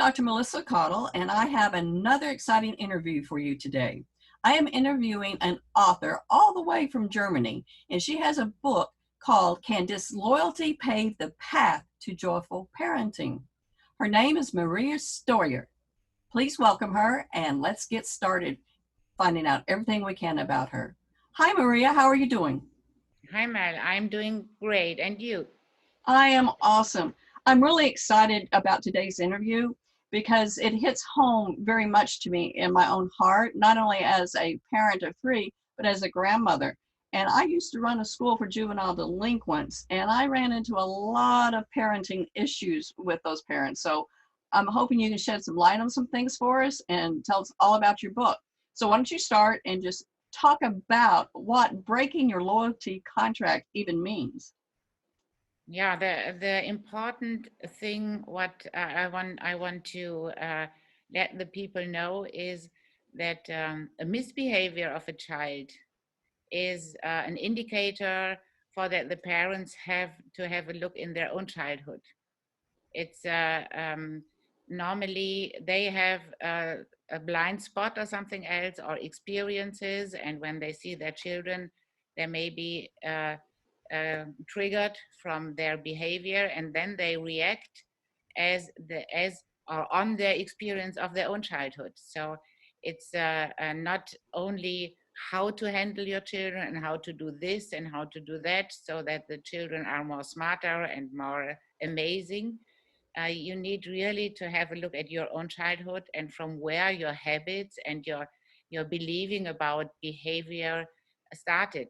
Dr. Melissa Cottle, and I have another exciting interview for you today. I am interviewing an author all the way from Germany, and she has a book called Can Disloyalty Pave the Path to Joyful Parenting? Her name is Maria Steuer. Please welcome her, and let's get started finding out everything we can about her. Hi, Maria. How are you doing? Hi, Mel. I'm doing great. And you? I am awesome. I'm really excited about today's interview because it hits home very much to me in my own heart, not only as a parent of three, but as a grandmother. And I used to run a school for juvenile delinquents, and I ran into a lot of parenting issues with those parents. So I'm hoping you can shed some light on some things for us and tell us all about your book. So why don't you start and just talk about what breaking your loyalty contract even means? Yeah, the important thing what I want to let the people know is that a misbehavior of a child is an indicator for that the parents have to have a look in their own childhood. It's normally they have a blind spot or something else or experiences, and when they see their children, they may be triggered from their behavior, and then they react as or on their experience of their own childhood. So it's not only how to handle your children and how to do this and how to do that so that the children are more smarter and more amazing. You need really to have a look at your own childhood and from where your habits and your believing about behavior started.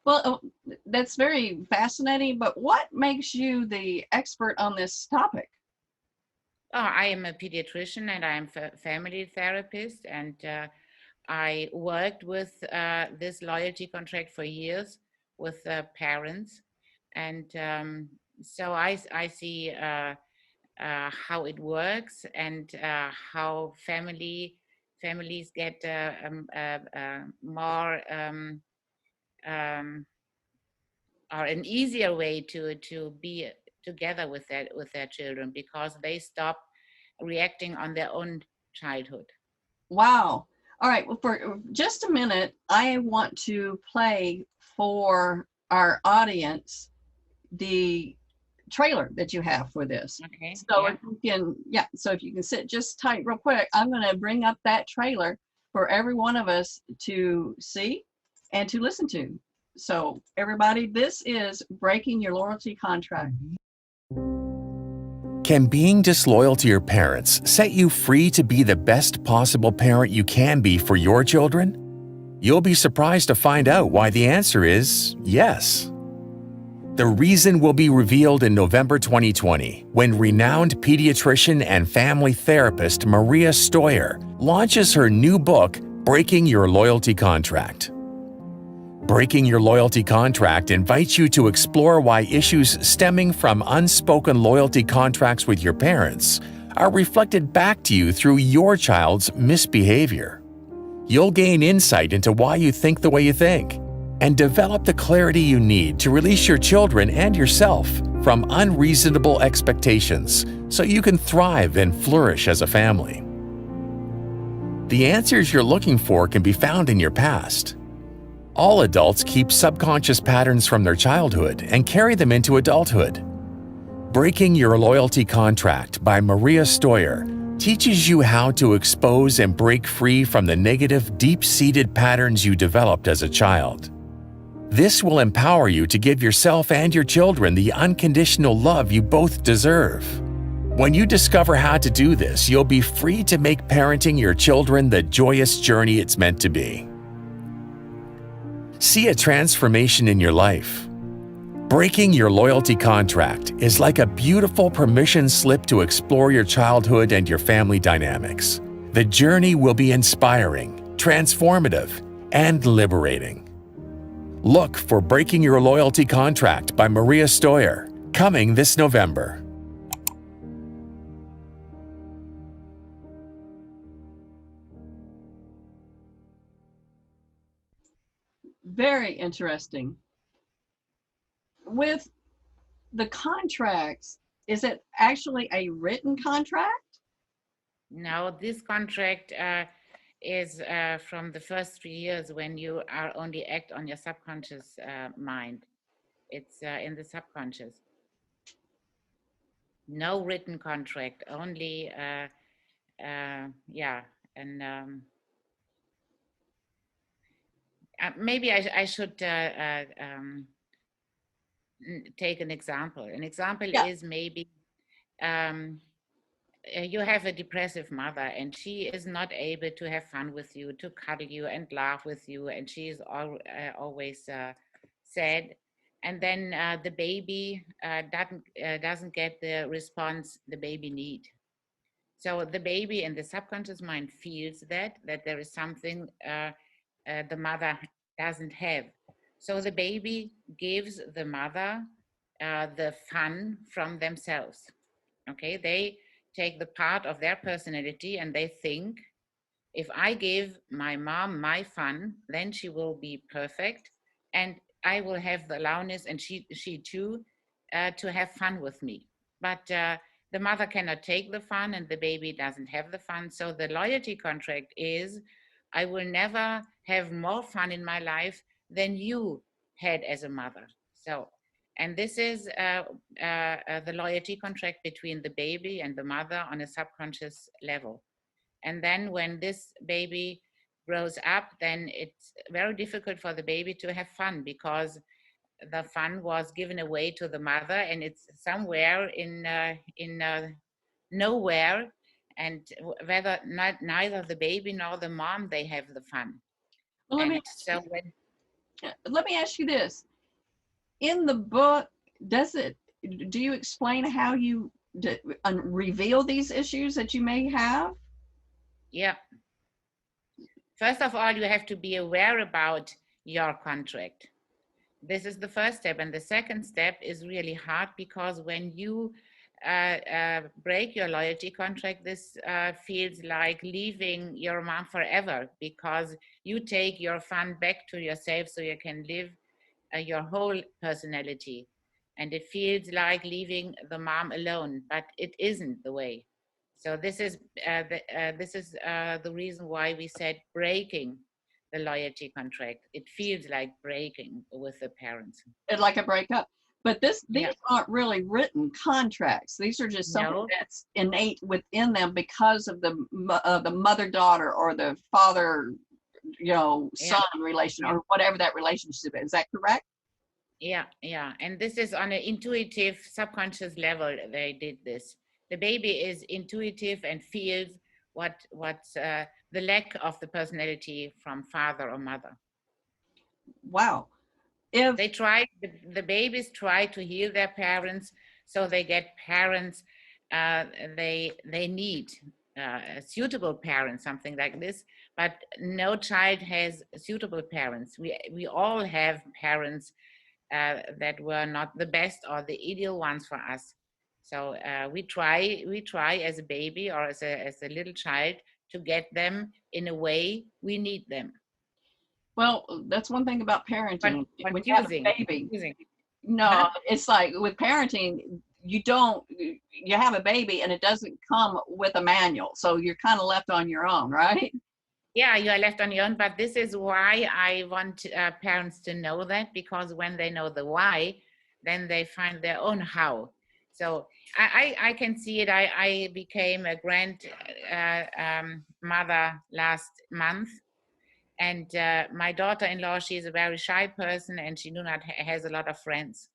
Well, that's very fascinating, but what makes you the expert on this topic? Oh, I am a pediatrician and I am a family therapist, and I worked with this loyalty contract for years with parents, and so I see how it works and how families get more um, or an easier way to be together with their children because they stop reacting on their own childhood. Wow. All right. Well, for just a minute, I want to play for our audience the trailer that you have for this. Okay, So yeah. if you can, yeah, so if you can sit just tight real quick, I'm going to bring up that trailer for every one of us to see and to listen to. So everybody, this is Breaking Your Loyalty Contract. Can being disloyal to your parents set you free to be the best possible parent you can be for your children? You'll be surprised to find out why the answer is yes. The reason will be revealed in November 2020 when renowned pediatrician and family therapist Maria Steuer launches her new book, Breaking Your Loyalty Contract. Breaking Your Loyalty Contract invites you to explore why issues stemming from unspoken loyalty contracts with your parents are reflected back to you through your child's misbehavior. You'll gain insight into why you think the way you think and develop the clarity you need to release your children and yourself from unreasonable expectations so you can thrive and flourish as a family. The answers you're looking for can be found in your past. All adults keep subconscious patterns from their childhood and carry them into adulthood. Breaking Your Loyalty Contract by Maria Steuer teaches you how to expose and break free from the negative, deep-seated patterns you developed as a child. This will empower you to give yourself and your children the unconditional love you both deserve. When you discover how to do this, you'll be free to make parenting your children the joyous journey it's meant to be. See a transformation in your life. Breaking Your Loyalty Contract is like a beautiful permission slip to explore your childhood and your family dynamics. The journey will be inspiring, transformative, and liberating. Look for Breaking Your Loyalty Contract by Maria Steuer, coming this November. Very interesting. With the contracts, is it actually a written contract? Now, this contract is from the first 3 years when you are only act on your subconscious mind. It's in the subconscious. No written contract, only, yeah. And maybe I should take an example. An example Yeah. is maybe you have a depressive mother and she is not able to have fun with you, to cuddle you and laugh with you, and she is always sad. And then the baby doesn't get the response the baby need. So the baby in the subconscious mind feels that there is something the mother doesn't have. So the baby gives the mother the fun from themselves. Okay, they take the part of their personality and they think, if I give my mom my fun, then she will be perfect and I will have the allowance, and she too, to have fun with me. But the mother cannot take the fun and the baby doesn't have the fun. So the loyalty contract is, I will never have more fun in my life than you had as a mother. So, and this is the loyalty contract between the baby and the mother on a subconscious level. And then when this baby grows up, then it's very difficult for the baby to have fun, because the fun was given away to the mother and it's somewhere in nowhere. And whether neither the baby nor the mom, they have the fun. Well, And so when let me ask you this. In the book, do you explain how you reveal these issues that you may have? Yeah. First of all, you have to be aware about your contract. This is the first step. And the second step is really hard, because when you break your loyalty contract, this feels like leaving your mom forever, because you take your fun back to yourself so you can live your whole personality. And it feels like leaving the mom alone, but it isn't the way. So this is the reason why we said breaking the loyalty contract. It feels like breaking with the parents. It's like a breakup. But these Yeah. aren't really written contracts. These are just something No. that's innate within them because of the mother-daughter or the father, son relation, or whatever that relationship is. Is that correct? Yeah. And this is on an intuitive, subconscious level. They did this. The baby is intuitive and feels what's the lack of the personality from father or mother. Wow. If They try, the babies try to heal their parents, so they get parents they need, suitable parents, something like this. But no child has suitable parents. We all have parents that were not the best or the ideal ones for us. So we try as a baby or as a little child to get them in a way we need them. Well, that's one thing about parenting. But When you have a confusing. baby, Huh? it's like with parenting, you have a baby and it doesn't come with a manual. So you're kind of left on your own, right? Yeah, you are left on your own, but this is why I want parents to know that, because when they know the why, then they find their own how. So I can see it. I became a mother last month, and my daughter-in-law, she is a very shy person and she has a lot of friends.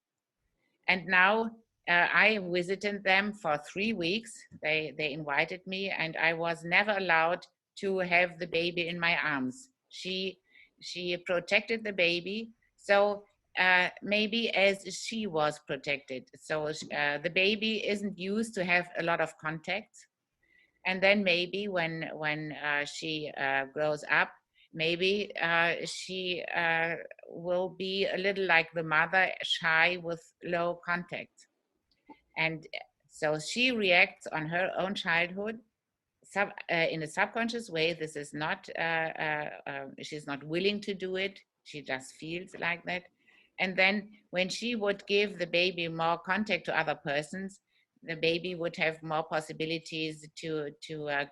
And now I visited them for 3 weeks. They invited me, and I was never allowed to have the baby in my arms. She protected the baby, so maybe as she was protected. So the baby isn't used to have a lot of contact. And then maybe when she grows up, maybe she will be a little like the mother, shy with low contact. And so she reacts on her own childhood in a subconscious way. This is not, she's not willing to do it. She just feels like that. And then when she would give the baby more contact to other persons, the baby would have more possibilities to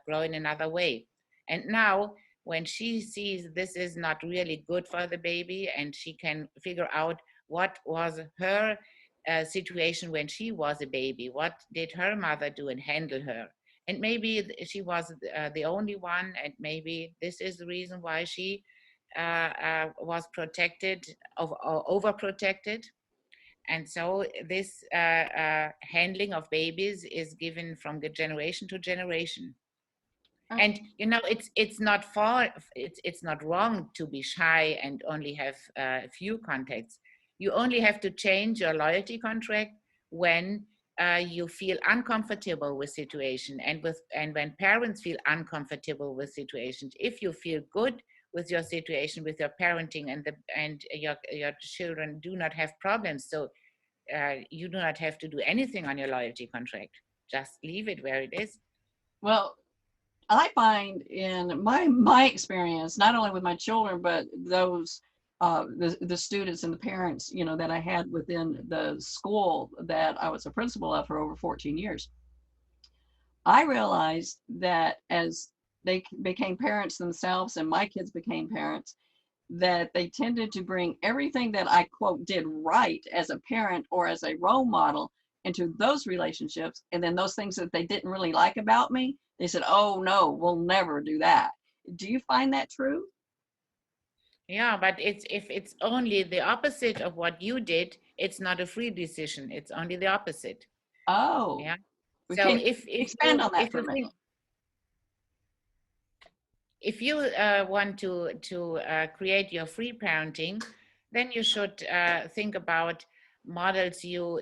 grow in another way. And now, when she sees this is not really good for the baby, and she can figure out what was her situation when she was a baby, what did her mother do and handle her, and maybe she was the only one, and maybe this is the reason why she was protected, overprotected. And so this handling of babies is given from generation to generation. Oh. And it's not it's not wrong to be shy and only have a few contacts. You only have to change your loyalty contract when you feel uncomfortable with situation, and when parents feel uncomfortable with situations. If you feel good with your situation, with your parenting, and your children do not have problems, so you do not have to do anything on your loyalty contract. Just leave it where it is. Well, I find in my experience, not only with my children, but those the students and the parents, that I had within the school that I was a principal of for over 14 years, I realized that as they became parents themselves and my kids became parents, that they tended to bring everything that I, quote, did right as a parent or as a role model into those relationships. And then those things that they didn't really like about me, they said, oh, no, we'll never do that. Do you find that true? Yeah, but if it's only the opposite of what you did, it's not a free decision. It's only the opposite. Oh, Yeah. well, So can you expand on that for a minute? If you want to create your free parenting, then you should think about models you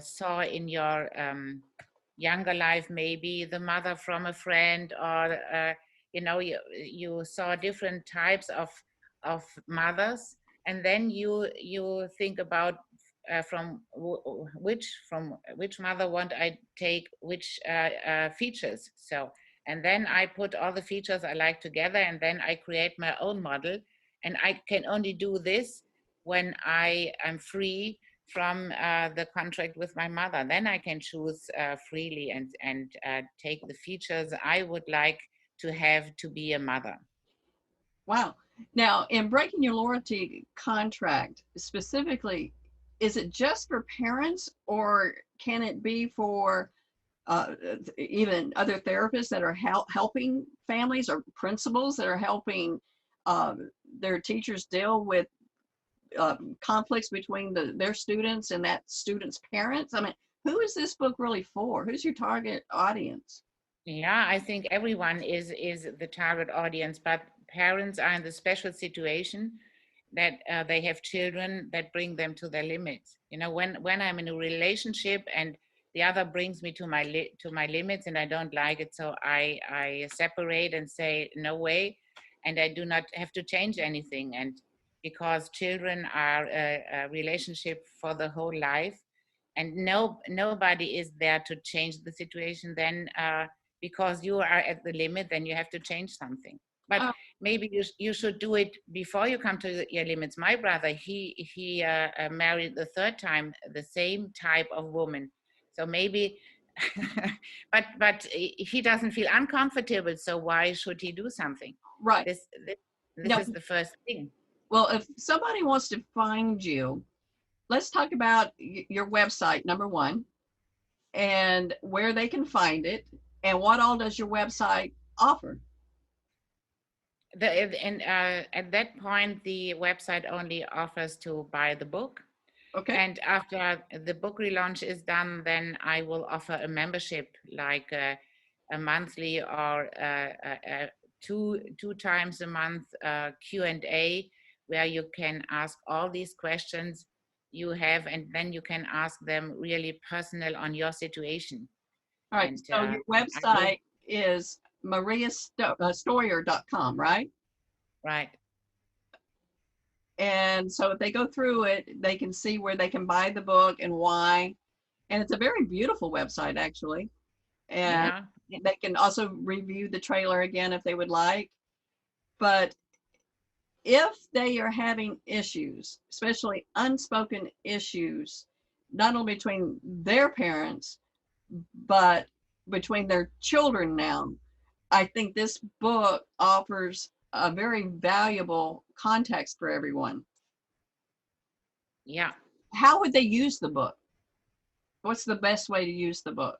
saw in your younger life, maybe the mother from a friend, or you saw different types of mothers, and then you think about from which mother want I take which features. So, and then I put all the features I like together, and then I create my own model. And I can only do this when I am free from the contract with my mother. Then I can choose freely and take the features I would like to have to be a mother. Wow. Now, in breaking your loyalty contract specifically, is it just for parents, or can it be for even other therapists that are helping families, or principals that are helping their teachers deal with conflicts between their students and that student's parents? I mean, who is this book really for? Who's your target audience? Yeah, I think everyone is the target audience, but parents are in the special situation that they have children that bring them to their limits. When I'm in a relationship and the other brings me to my limits and I don't like it, so I separate and say no way, and I do not have to change anything. And because children are a relationship for the whole life, and nobody is there to change the situation, then because you are at the limit, then you have to change something. But maybe you should do it before you come to your limits. My brother, he married the third time the same type of woman. So maybe, but he doesn't feel uncomfortable. So why should he do something? Right. This Now, is the first thing. well, if somebody wants to find you, let's talk about your website, number one, and where they can find it, and what all does your website offer? At that point, the website only offers to buy the book. Okay. And after the book relaunch is done, then I will offer a membership, like a monthly or two times a month Q&A, where you can ask all these questions you have, and then you can ask them really personal on your situation. All right. And, so your website is mariasteuer.com, right? Right. And so if they go through it, they can see where they can buy the book and why. And it's a very beautiful website, actually. And they can also review the trailer again if they would like. But if they are having issues, especially unspoken issues, not only between their parents, but between their children now. I think this book offers a very valuable context for everyone. Yeah. How would they use the book? What's the best way to use the book?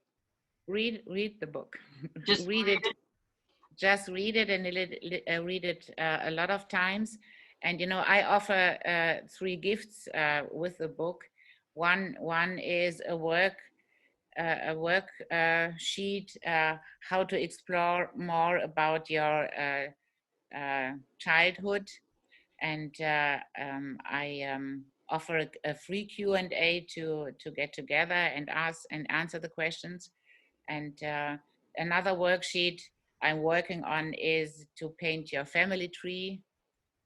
Read the book. Just read it. Just read it and read it a lot of times. And I offer 3 gifts with the book. One is a work sheet, how to explore more about your childhood, and I offer a free Q&A to get together and ask and answer the questions. And another worksheet I'm working on is to paint your family tree,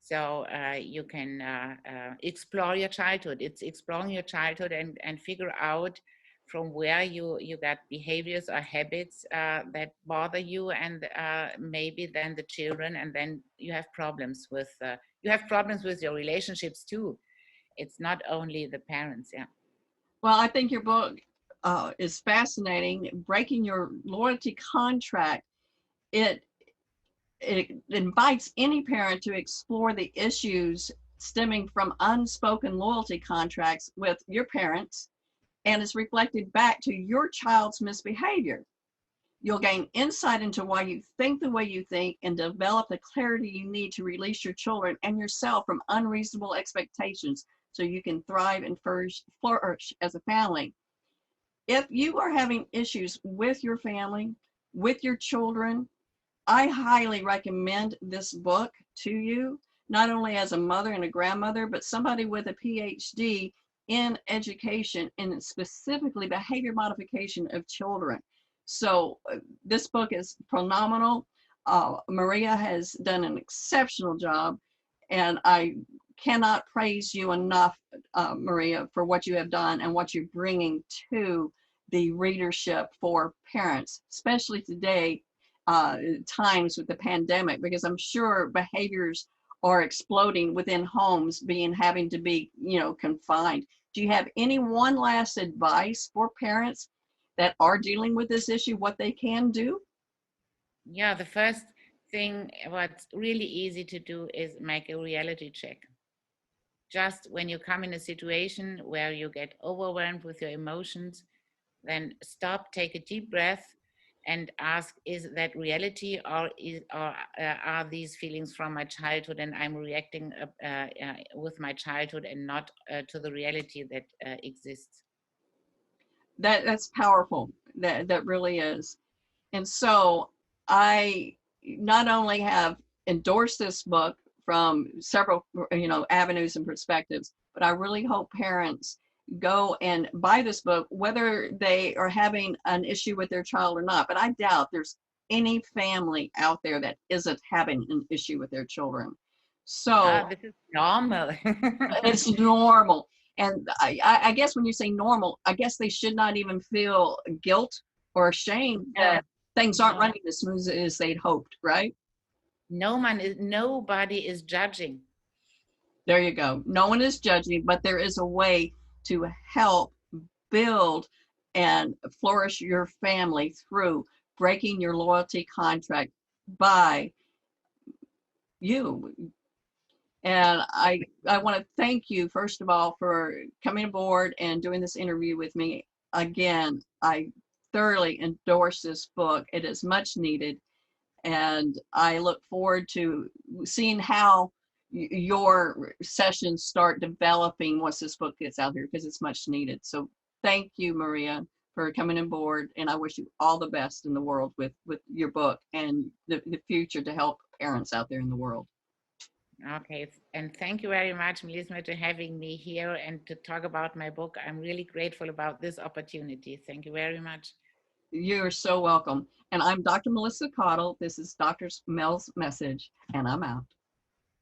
so you can explore your childhood. It's exploring your childhood and figure out from where you got behaviors or habits that bother you, and maybe then the children, and then you have problems with your relationships too. It's not only the parents. Yeah. Well, I think your book is fascinating. Breaking Your Loyalty Contract. It invites any parent to explore the issues stemming from unspoken loyalty contracts with your parents, and is reflected back to your child's misbehavior. You'll gain insight into why you think the way you think and develop the clarity you need to release your children and yourself from unreasonable expectations so you can thrive and flourish as a family. If you are having issues with your family, with your children, I highly recommend this book to you, not only as a mother and a grandmother, but somebody with a PhD in education and specifically behavior modification of children. So this book is phenomenal. Maria has done an exceptional job, and I cannot praise you enough, Maria, for what you have done and what you're bringing to the readership for parents, especially today, times with the pandemic, because I'm sure behaviors are exploding within homes, having to be, confined. Do you have any one last advice for parents that are dealing with this issue, what they can do? Yeah, the first thing, what's really easy to do is make a reality check. Just when you come in a situation where you get overwhelmed with your emotions, then stop, take a deep breath, and ask, is that reality, or are these feelings from my childhood, and I'm reacting with my childhood and not to the reality that exists? That's powerful. That really is. And so I not only have endorsed this book from several, avenues and perspectives, but I really hope parents go and buy this book, whether they are having an issue with their child or not. But I doubt there's any family out there that isn't having an issue with their children. So this is normal. it's normal. And I guess when you say normal, I guess they should not even feel guilt or shame that things aren't running as smooth as they'd hoped, right? Nobody is judging. There you go. No one is judging, but there is a way to help build and flourish your family through breaking your loyalty contract by you. And I want to thank you, first of all, for coming aboard and doing this interview with me. Again, I thoroughly endorse this book. It is much needed. And I look forward to seeing how your sessions start developing once this book gets out here, because it's much needed. So thank you, Maria, for coming aboard. And I wish you all the best in the world with your book and the future to help parents out there in the world. Okay, and thank you very much, Melissa, for having me here and to talk about my book. I'm really grateful about this opportunity. Thank you very much. You're so welcome. And I'm Dr. Melissa Cottle. This is Dr. Mel's Message, and I'm out.